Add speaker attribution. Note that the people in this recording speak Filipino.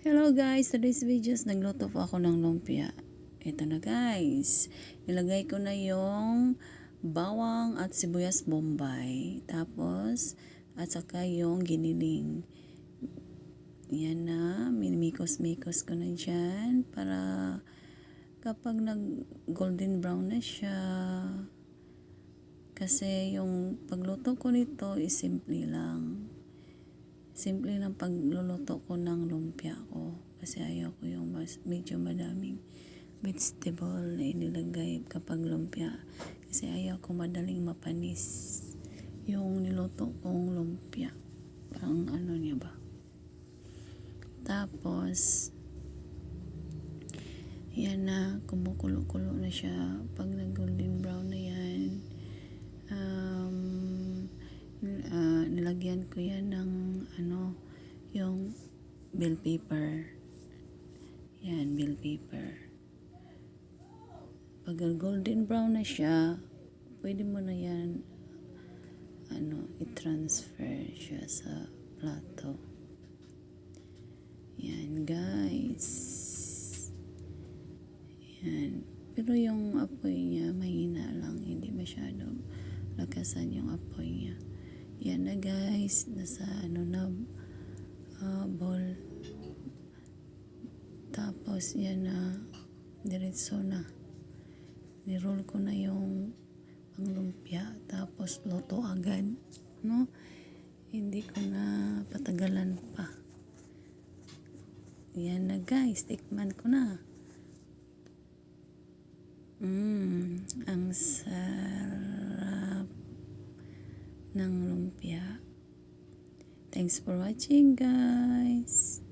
Speaker 1: Hello guys, today's videos nagluto po ako ng lumpia. Ito na guys, nilagay ko na yung bawang at sibuyas bombay. Tapos, at saka yung giniling. Yan na, minimikos-mikos ko na dyan para kapag nag golden brown na siya. Kasi yung pagluto ko nito is simple lang. Simple lang pagluluto ko ng lumpia ko. Kasi ayaw ko yung medyo madaming vegetable na inilagay kapag lumpia. Kasi ayaw ko madaling mapanis yung niluto kong lumpia. Parang ano niya ba. Tapos, yan na, kumukulo-kulo na siya. Pag nag-golden brown na yan, nilagyan ko yan ng yung bell pepper. Yan, bell pepper. Pag golden brown na siya, pwede mo na yan i-transfer siya sa plato. Yan guys. Yan. Pero yung apoy niya mahina lang, hindi masyado lakasan yung apoy niya. Yan na guys, nasa bowl. Tapos yan na, diretso na. Niroll ko na yung panglumpia, tapos luto agad, no? Hindi ko na patagalan pa. Yan na guys, tikman ko na. Ang sarap ng lumpia. Thanks for watching guys.